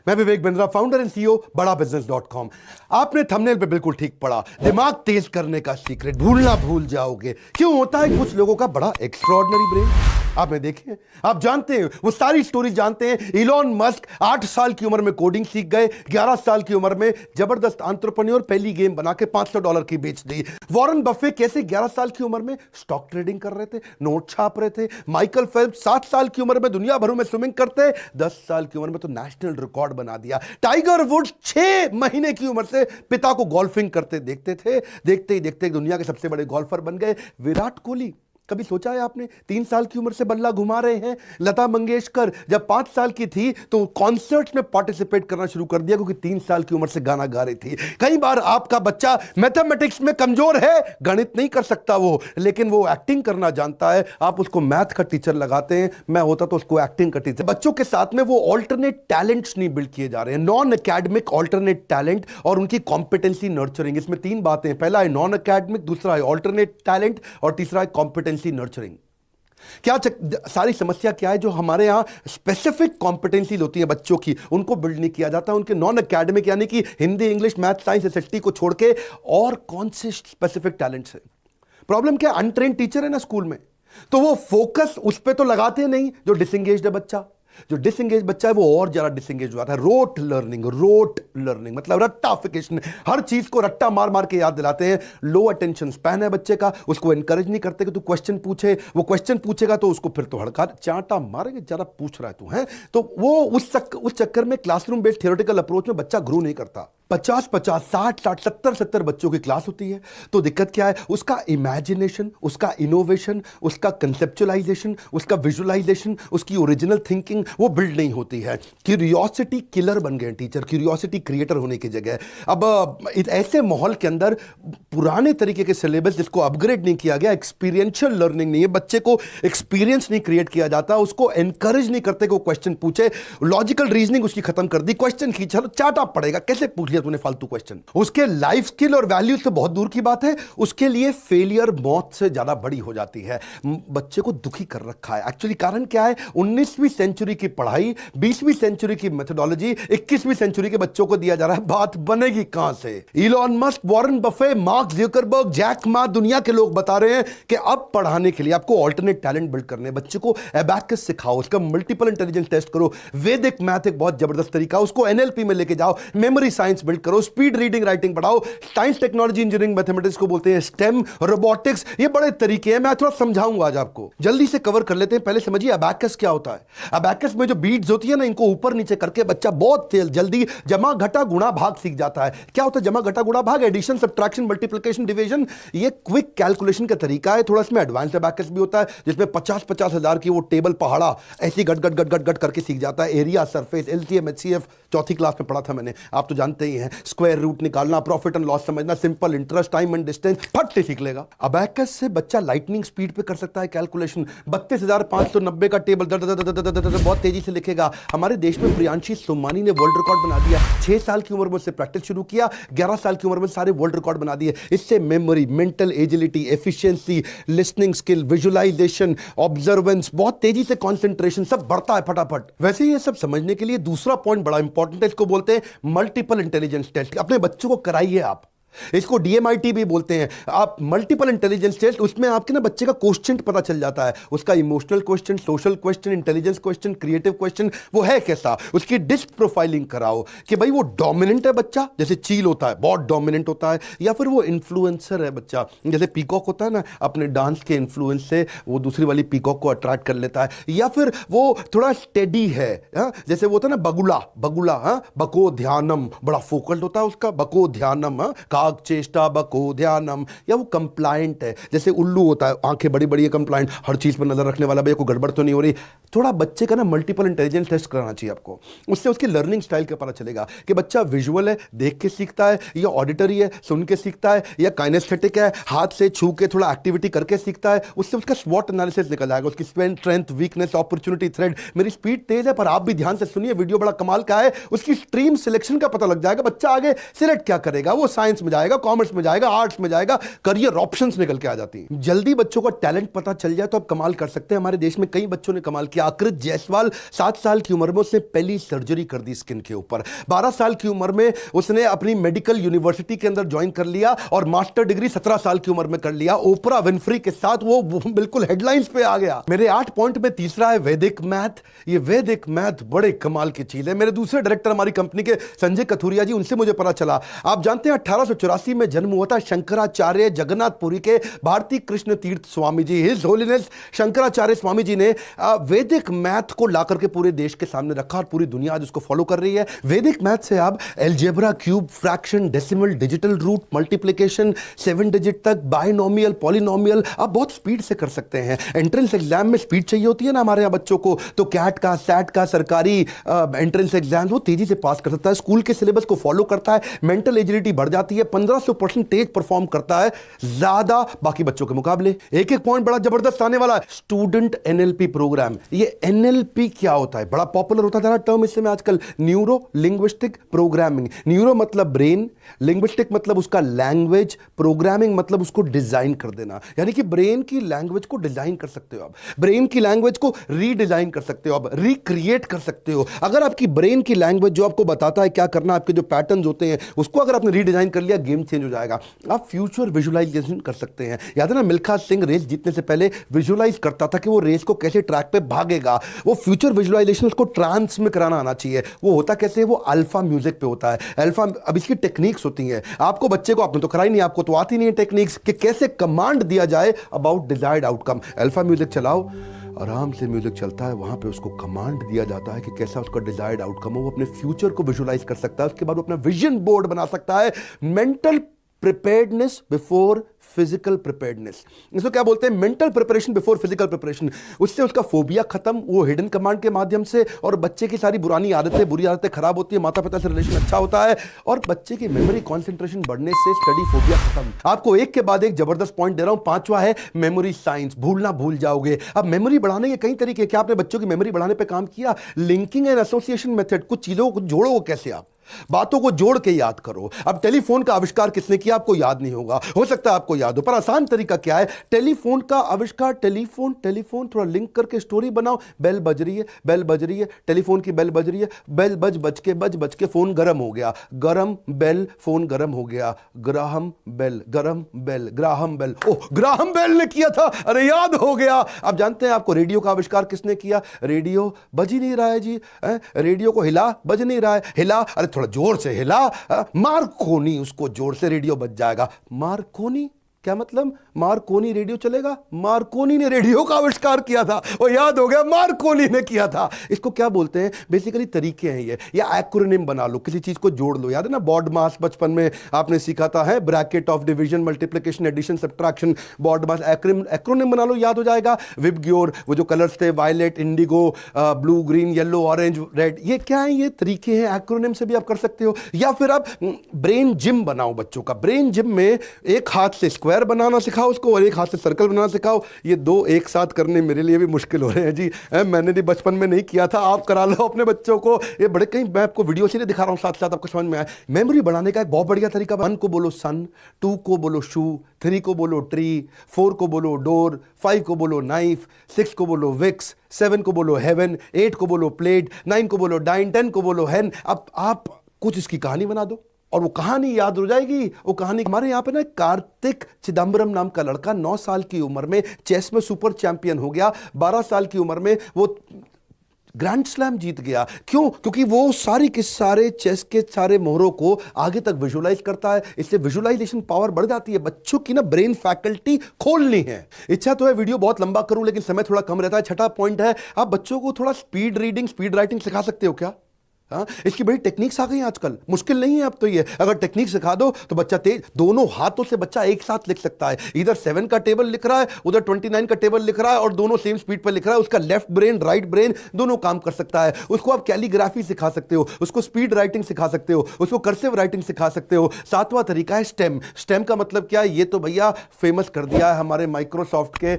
मैं Vivek Bindra, founder and CEO बड़ा बिजनेस.com। आपने थंबनेल पे बिल्कुल ठीक पढ़ा, दिमाग तेज करने का सीक्रेट, भूलना भूल जाओगे। क्यों होता है कुछ लोगों का बड़ा एक्स्ट्राऑर्डिनरी ब्रेन। आपने देखे, आप जानते हैं, वो सारी स्टोरी जानते हैं। इलॉन मस्क 8 साल की उम्र में कोडिंग सीख गए, 11 साल की उम्र में जबरदस्त एंटरप्रेन्योर, पहली गेम बना के $500 की बेच दी। वॉरेन बफे कैसे 11 साल की उम्र में स्टॉक ट्रेडिंग कर रहे थे, नोट छाप रहे थे। माइकल फेल्प्स 7 साल की उम्र में दुनिया भर में स्विमिंग करते, 10 साल की उम्र में तो नेशनल रिकॉर्ड बना दिया। टाइगर वुड्स 6 महीने की उम्र से पिता को गोल्फिंग करते देखते थे, देखते ही देखते दुनिया के सबसे बड़े गोल्फर बन गए। विराट कोहली, कभी सोचा है आपने, 3 साल की उम्र से बल्ला घुमा रहे हैं। लता मंगेशकर जब 5 साल की थी तो कॉन्सर्ट्स में पार्टिसिपेट करना शुरू कर दिया क्योंकि 3 साल की उम्र से गाना गा रही थी। कई बार आपका बच्चा मैथमेटिक्स में कमजोर है, गणित नहीं कर सकता वो, लेकिन वो एक्टिंग करना जानता है। आप उसको मैथ का टीचर लगाते हैं, मैं होता तो उसको एक्टिंग का टीचर। बच्चों के साथ में वो ऑल्टरनेट टैलेंट्स नहीं बिल्ड किए जा रहे हैं, नॉन एकेडमिक ऑल्टरनेट टैलेंट और उनकी कॉम्पिटेंसी नर्चरिंग। इसमें 3 बातें, पहला है नॉन एकेडमिक, दूसरा है ऑल्टरनेट टैलेंट और तीसरा है कॉम्पिटेंसी नर्चरिंग। क्या सारी समस्या क्या है, जो हमारे यहां स्पेसिफिक कॉम्पिटेंसी होती है बच्चों की, उनको बिल्ड नहीं किया जाता। उनके नॉन एकेडमिक यानी कि Hindi, English, math, science, SST को छोड़ के और कौन से स्पेसिफिक टैलेंट्स है। प्रॉब्लम क्या, अनट्रेन्ड टीचर है ना स्कूल में, तो वो फोकस उस पर तो लगाते नहीं। जो डिसएंगेज्ड है बच्चा, जो डिसएंगेज बच्चा है वो और ज्यादा डिसएंगेज हुआ है। रोट लर्निंग मतलब रट्टाफिकेशन, हर चीज को रट्टा मार मार के याद दिलाते हैं। लो अटेंशन स्पैन है बच्चे का, उसको एनकरेज नहीं करते कि तू क्वेश्चन पूछे। वो क्वेश्चन पूछेगा तो उसको फिर तो हड़का चांटा मारेंगे, जरा पूछ रहा है तू है, तो वो उस चक्कर में क्लासरूम बेस्ड थियोरेटिकल अप्रोच में बच्चा ग्रो नहीं करता। 50-50, 60-60, 70-70 बच्चों की क्लास होती है, तो दिक्कत क्या है, उसका इमेजिनेशन, उसका इनोवेशन, उसका कंसेप्चुअलाइजेशन, उसका विजुअलाइजेशन, उसकी ओरिजिनल थिंकिंग वो बिल्ड नहीं होती है। क्यूरियोसिटी किलर बन गए टीचर, क्यूरियोसिटी क्रिएटर होने की जगह। अब ऐसे माहौल के अंदर पुराने तरीके के सिलेबस जिसको अपग्रेड नहीं किया गया, एक्सपीरियंशियल लर्निंग नहीं है, बच्चे को एक्सपीरियंस नहीं क्रिएट किया जाता, उसको एनकरेज नहीं करते कि वो क्वेश्चन पूछे। लॉजिकल रीजनिंग उसकी खत्म कर दी, क्वेश्चन की चलो चाटा पड़ेगा, कैसे पूछ लिया तूने फालतू क्वेश्चन। उसके लाइफ स्किल और वैल्यू से बहुत दूर की बात है, उसके लिए फेलियर मौत से ज्यादा बड़ी हो जाती है। बच्चे को दुखी कर रखा है। एक्चुअली कारण क्या है, 19वीं सेंचुरी की पढ़ाई 20वीं सेंचुरी की मेथोडोलॉजी 21वीं सेंचुरी के बच्चों को दिया जा रहा है। बात बनेगी कहां से। Elon Musk, Warren Buffett, Mark Zuckerberg, Jack Ma, दुनिया के लोग बता रहे हैं कि अब पढ़ाने के लिए आपको ऑल्टरनेट टैलेंट बिल्ड करने, बच्चे को एबैकस सिखाओ, उसका मल्टीपल इंटेलिजेंस टेस्ट करो। वैदिक मैथ एक बहुत जबरदस्त तरीका, उसको एनएलपी में लेके जाओ, मेमोरी साइंस बिल्ड करो, स्पीड रीडिंग राइटिंग पढ़ाओ। साइंस, टेक्नोलॉजी, इंजीनियरिंग, मैथमेटिक्स को बोलते हैं स्टेम, रोबोटिक्स, ये बड़े तरीके हैं। मैं थोड़ा समझाऊंगा आज आपको, जल्दी से कवर कर लेते हैं। पहले समझिए अबैकस क्या होता है। अबैकस में जो बीट्स होती है ना, इनको ऊपर नीचे करके बच्चा बहुत जल्दी जमा घटा गुणा भाग सीख जाता है। क्या होता है जमा घटा गुणा भाग? एडिशन, सब्ट्रैक्शन, मल्टीप्लिकेशन, डिवीजन, ये क्विक कैलकुलेशन का तरीका है। थोड़ा इसमें एडवांस अबैकस भी होता है जिसमें 50-50 हजार की वो टेबल पहाड़ा ऐसी गट गट गट गट गट करके सीख जाता है। एरिया, सरफेस, एलसीएम, एचसीएफ चौथी क्लास में पढ़ा था मैंने, आप तो जानते ही हैं। स्क्वायर रूट निकालना, प्रॉफिट एंड लॉस समझना, simple interest, time and distance फट से सीख लेगा। अबैकस से बच्चा लाइटनिंग स्पीड पे कर सकता है कैलकुलेशन। 32,590 का टेबल बहुत तेजी से लिखेगा। हमारे देश में प्रियांशी सोमानी ने वर्ल्ड रिकॉर्ड बना दिया। 6 साल की उम्र में उससे प्रैक्टिस शुरू किया, 11 साल की उम्र में सारे वर्ल्ड रिकॉर्ड बना दिए। इससे memory, mental agility, efficiency, listening skill, visualisation, observance, बहुत तेजी से कंसंट्रेशन सब बढ़ता है फटाफट। वैसे ये सब समझने के लिए दूसरा पॉइंट बड़ा इंपॉर्टेंट है, इसको बोलते हैं मल्टीपल इंटेलिजेंस टेस्ट। अपने बच्चों को कराइए आप, इसको डीएमआईटी भी बोलते हैं आप, मल्टीपल इंटेलिजेंस टेस्ट। उसमें आपके ना बच्चे का क्वेश्चन पता चल जाता है, उसका emotional question, social question, intelligence question, creative question, वो है कैसा। उसकी डिस्क प्रोफाइलिंग कराओ कि भाई वो डोमिनेंट है बच्चा, जैसे चील होता है बहुत डोमिनेंट होता है, या फिर वो इन्फ्लुएंसर है बच्चा, जैसे पीकॉक होता है ना, अपने डांस के इन्फ्लुएंस से वो दूसरी वाली पीकॉक को अट्रैक्ट कर लेता है। या फिर वो थोड़ा स्टेडी है, जैसे वो होता है ना बगुला, बको ध्यानम, बड़ा फोकल्ड होता है उसका, बको ध्यानम, काग चेष्टा बको ध्यानम। या वो कंप्लायंट है, जैसे उल्लू होता है, आंखें बड़ी बड़ी है, कंप्लायंट, हर चीज पर नजर रखने वाला, भैया कोई गड़बड़ तो नहीं हो रही। थोड़ा बच्चे का ना मल्टीपल इंटेलिजेंस टेस्ट कराना चाहिए आपको, उससे उसकी लर्निंग स्टाइल का पता चलेगा कि बच्चा विजुअल है, देख के सीखता है, या ऑडिटरी है, सुन के सीखता है, या काइनेस्थेटिक है, हाथ से छू के थोड़ा एक्टिविटी करके सीखता है। उससे उसका स्वॉट एनालिसिस निकल जाएगा, उसकी स्ट्रेंथ, वीकनेस, अपॉर्चुनिटी, थ्रेड। मेरी स्पीड तेज है पर आप भी ध्यान से सुनिए, वीडियो बड़ा कमाल का है। उसकी स्ट्रीम सिलेक्शन का पता लग जाएगा, बच्चा आगे सिलेक्ट क्या करेगा, वो साइंस में में जाएगा, कॉमर्स में जाएगा, आर्ट्स में जाएगा, करियर ऑप्शंस निकल के आ जाती हैं। जल्दी बच्चों का टैलेंट पता चल जाए तो आप कमाल कर सकते हैं। हमारे देश में कई बच्चों ने कमाल किया। आकृत जायसवाल 7 साल की उम्र में उसने पहली सर्जरी कर दी स्किन के ऊपर। 12 साल की उम्र में उसने अपनी मेडिकल यूनिवर्सिटी के अंदर ज्वाइन कर लिया और मास्टर डिग्री 17 साल की उम्र में कर लिया। ओपरा विनफ्री के साथ वो बिल्कुल हेडलाइंस पे आ गया। मेरे 8 पॉइंट में तीसरा है वैदिक मैथ। ये वैदिक मैथ बड़े कमाल की चीज है। मेरे दूसरे डायरेक्टर हमारी कंपनी के संजय कथुरिया जी, उनसे मुझे पता चला, आप जानते हैं 1884 में जन्म हुआ था शंकराचार्य जगन्नाथपुरी के भारती कृष्ण तीर्थ स्वामी जी, हिज होलीनेस शंकराचार्य स्वामी जी ने वैदिक मैथ को लाकर के पूरे देश के सामने रखा और पूरी दुनिया आज उसको फॉलो कर रही है। वैदिक मैथ से आप algebra, cube, fraction, decimal, digital root, multiplication, 7 digit तक, बाइनोमियल, पॉलिनोमियल आप बहुत स्पीड से कर सकते हैं। एंट्रेंस एग्जाम में स्पीड चाहिए होती है ना हमारे यहाँ बच्चों को, तो कैट का, सैट का, सरकारी एंट्रेंस एग्जाम वो तेजी से पास कर सकता है। स्कूल के सिलेबस को फॉलो करता है, मेंटल एजिलिटी बढ़ जाती है, 1500% तेज परफॉर्म करता है ज्यादा बाकी बच्चों के मुकाबले। एक एक पॉइंट बड़ा जबरदस्त आने वाला है। Student NLP programme. ये एनएलपी क्या होता है? बड़ा पॉपुलर होता जा रहा टर्म इससे में आजकल, न्यूरो लिंग्विस्टिक प्रोग्रामिंग। न्यूरो मतलब ब्रेन, लिंग्विस्टिक मतलब उसका लैंग्वेज, प्रोग्रामिंग मतलब उसको डिजाइन कर देना। यानी कि ब्रेन की लैंग्वेज को डिजाइन कर सकते हो आप, ब्रेन की लैंग्वेज को रीडिजाइन कर सकते हो आप, रिक्रिएट कर सकते हो। अगर आपकी ब्रेन की लैंग्वेज जो आपको बताता है क्या करना, आपके जो पैटर्न्स होते हैं उसको अगर आपने रीडिजाइन कर लिया, गेम चेंज हो जाएगा। आप फ्यूचर विजुअलाइजेशन कर सकते हैं। याद है ना, मिल्खा सिंह रेस जीतने से पहले विजुअलाइज करता था कि वो रेस को कैसे ट्रैक पे भागेगा। वो फ्यूचर विजुअलाइजेशन उसको ट्रांस में कराना आना चाहिए। वो होता कैसे? वो अल्फा म्यूजिक पे होता है। अल्फा, अब इसकी टेक्निक्स होती हैं। आपको बच्चे को, आपने तो कराई नहीं, आपको तो आती नहीं है टेक्निक्स कि कैसे कमांड दिया जाए about desired outcome. Alpha music चलाओ, आराम से म्यूजिक चलता है, वहां पे उसको कमांड दिया जाता है कि कैसा उसका डिजायर्ड आउटकम हो। वो अपने फ्यूचर को विजुअलाइज कर सकता है, उसके बाद वो अपना विजन बोर्ड बना सकता है। Mental preparedness before physical preparedness, इसको क्या बोलते हैं? Mental preparation before physical preparation. उससे उसका फोबिया खत्म, वो हिडन कमांड के माध्यम से, और बच्चे की सारी पुरानी आदतें, बुरी आदतें खराब होती है, माता पिता से रिलेशन अच्छा होता है, और बच्चे की मेमोरी कंसंट्रेशन बढ़ने से स्टडी फोबिया खत्म। आपको एक के बाद एक जबरदस्त पॉइंट दे रहा हूं। 5वां है मेमोरी साइंस। भूलना भूल जाओगे। अब मेमोरी बढ़ाने के कई तरीके। क्या आपने बच्चों की मेमोरी बढ़ाने पर काम किया? Linking and association method. कुछ चीजों को जोड़ो, कैसे आप बातों को जोड़ के याद करो। अब टेलीफोन का आविष्कार किसने किया? आपको याद नहीं होगा, हो सकता है आपको याद हो, पर आसान तरीका क्या है? टेलीफोन का आविष्कार, टेलीफोन टेलीफोन थोड़ा लिंक करके स्टोरी बनाओ। बेल बज रही है, बेल बज रही है, टेलीफोन की बेल बज रही है, बेल बज के फोन गर्म हो गया, गरम बेल, फोन गर्म हो गया, ग्राहम बेल, गरम बेल, ग्राहम बेल। ओह, ग्राहम बेल ने किया था, अरे याद हो गया। आप जानते हैं आपको रेडियो का आविष्कार किसने किया? रेडियो बज ही नहीं रहा है जी, रेडियो को हिला, बज नहीं रहा है, हिला, अरे थोड़ा जोर से हिला, मार्कोनी, उसको जोर से रेडियो बज जाएगा। मार्कोनी क्या मतलब? मार्कोनी रेडियो चलेगा? मार्कोनी ने रेडियो का आविष्कार किया था, वो याद हो गया, मार्कोनी ने किया था। इसको क्या बोलते हैं? बेसिकली तरीके हैं ये, या एक्रोनिम बना लो, किसी चीज को जोड़ लो। याद है ना बॉड मास, बचपन में आपने सीखा था, है bracket of division, multiplication, addition, subtraction, BODMAS, acronym बना लो, याद हो जाएगा। विबग्योर, वो जो कलर्स थे, violet, indigo, blue, green, yellow, orange, red, ये क्या है? ये तरीके हैं, एक्रोनिम से भी आप कर सकते हो। या फिर आप ब्रेन जिम बनाओ बच्चों का। ब्रेन जिम में एक हाथ से स्क्वायर बनाना सिखाओ उसको और एक हाथ से सर्कल बनाना सिखाओ। ये दो एक साथ करने मेरे लिए भी मुश्किल हो रहे हैं जी, मैंने भी बचपन में नहीं किया था, आप करा लो अपने बच्चों को। ये बड़े, कहीं मैं आपको वीडियो से दिखा रहा हूं, साथ साथ आपको समझ में आए। मेमोरी बढ़ाने का एक बहुत बढ़िया तरीका, 1 को बोलो सन, 2 को बोलो शू, 3 को बोलो ट्री, 4 को बोलो डोर, 5 को बोलो नाइफ, 6 को बोलो विक्स, 7 को बोलो हेवन, 8 को बोलो प्लेट, 9 को बोलो डाइन, 10 को बोलो हेन। अब आप कुछ इसकी कहानी बना दो और वो कहानी याद हो जाएगी। वो कहानी, हमारे यहाँ पे ना कार्तिक चिदम्बरम नाम का लड़का 9 साल की उम्र में चेस में सुपर चैंपियन हो गया। 12 साल की उम्र में वो ग्रैंड स्लैम जीत गया। क्यों? क्योंकि वो सारी के सारे चेस के सारे मोहरों को आगे तक विजुअलाइज करता है। इससे विजुअलाइजेशन पावर बढ़ जाती है। बच्चों की ना ब्रेन फैकल्टी खोलनी है। इच्छा तो है वीडियो बहुत लंबा करूं, लेकिन समय थोड़ा कम रहता है। 6ठा पॉइंट है, आप बच्चों को थोड़ा स्पीड रीडिंग, स्पीड राइटिंग सिखा सकते हो क्या? हाँ, इसकी बड़ी टेक्निक्स आ गई हैं आजकल, मुश्किल नहीं है अब तो ये। अगर टेक्निक सिखा दो तो बच्चा तेज, दोनों हाथों से बच्चा एक साथ लिख सकता है। इधर 7 का टेबल लिख रहा है, उधर 29 का टेबल लिख रहा है, और दोनों सेम स्पीड पर लिख रहा है। उसका लेफ्ट ब्रेन, राइट ब्रेन दोनों काम कर सकता है। उसको आप कैलीग्राफी सिखा सकते हो, उसको स्पीड राइटिंग सिखा सकते हो, उसको कर्सिव राइटिंग सिखा सकते हो। 7वां तरीका है स्टेम। स्टेम का मतलब क्या है? ये तो भैया फेमस कर दिया है हमारे माइक्रोसॉफ्ट के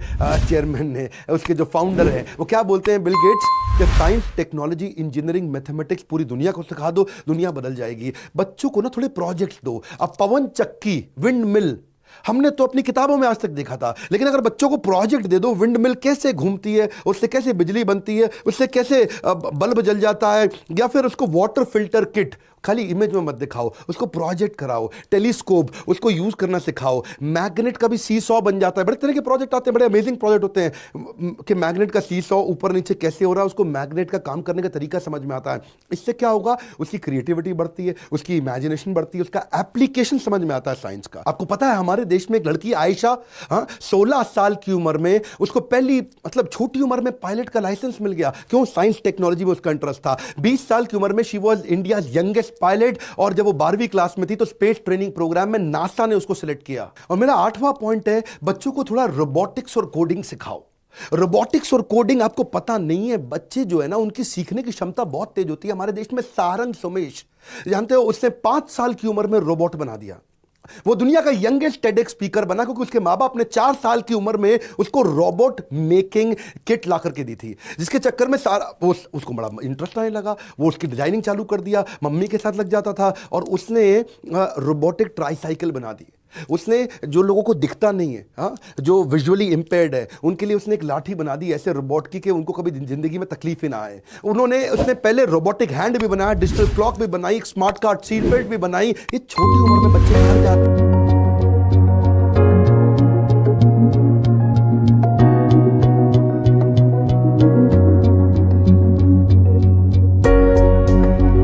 चेयरमैन ने, उसके जो फाउंडर हैं वो क्या बोलते हैं, बिल गेट्स, कि साइंस, टेक्नोलॉजी, इंजीनियरिंग, मैथमेटिक्स पूरी पूरी दुनिया को सिखा दो, दुनिया बदल जाएगी। बच्चों को ना थोड़े प्रोजेक्ट्स दो। अब पवन चक्की, विंड मिल, हमने तो अपनी किताबों में आज तक देखा था, लेकिन अगर बच्चों को प्रोजेक्ट दे दो, विंड मिल कैसे घूमती है, उससे कैसे बिजली बनती है, उससे कैसे बल्ब जल जाता है, या फिर उसको वाटर फिल्टर किट, खाली इमेज में मत दिखाओ, उसको प्रोजेक्ट कराओ, टेलीस्कोप उसको यूज करना सिखाओ, मैग्नेट का भी सीसॉ बन जाता है। बड़े तरह के प्रोजेक्ट आते हैं, बड़े अमेजिंग प्रोजेक्ट होते हैं कि मैग्नेट का सीसॉ ऊपर नीचे कैसे हो रहा है, उसको मैग्नेट का काम करने का तरीका समझ में आता है। इससे क्या होगा, उसकी क्रिएटिविटी बढ़ती है, उसकी इमेजिनेशन बढ़ती है, उसका एप्लीकेशन समझ में आता है साइंस का। आपको पता है हमारे देश में एक लड़की आयशा, 16 साल की उम्र में उसको पहली मतलब छोटी उम्र में पायलट का लाइसेंस मिल गया। क्यों? साइंस टेक्नोलॉजी में उसका इंटरेस्ट था। 20 साल की उम्र में she was India youngest pilot, और जब वो 12वीं क्लास में थी तो स्पेस ट्रेनिंग प्रोग्राम में नासा ने उसको सिलेक्ट किया। और मेरा 8वां पॉइंट है, बच्चों को थोड़ा रोबोटिक्स और कोडिंग सिखाओ। रोबोटिक्स और कोडिंग आपको पता नहीं है, बच्चे जो है ना उनकी सीखने की क्षमता बहुत तेज होती है। हमारे देश में सारंग सोमेश, जानते हो, उसने 5 साल की उम्र में रोबोट बना दिया। वो दुनिया का यंगेस्ट टेडेक्स स्पीकर बना क्योंकि उसके माँ बाप ने 4 साल की उम्र में उसको रोबोट मेकिंग किट ला करके दी थी, जिसके चक्कर में सारा उसको बड़ा इंटरेस्ट आने लगा। वो उसकी डिजाइनिंग चालू कर दिया, मम्मी के साथ लग जाता था, और उसने रोबोटिक ट्राईसाइकिल बना दी। उसने जो लोगों को दिखता नहीं है, जो विजुअली इंपेयर्ड है, उनके लिए उसने एक लाठी बना दी ऐसे रोबोट की कि उनको कभी जिंदगी में तकलीफ ही ना आए। उसने पहले रोबोटिक हैंड भी बनाया, डिजिटल क्लॉक भी बनाई, एक स्मार्ट कार्ड सीट बेल्ट भी बनाई। ये छोटी उम्र में बच्चे कर जाते हैं।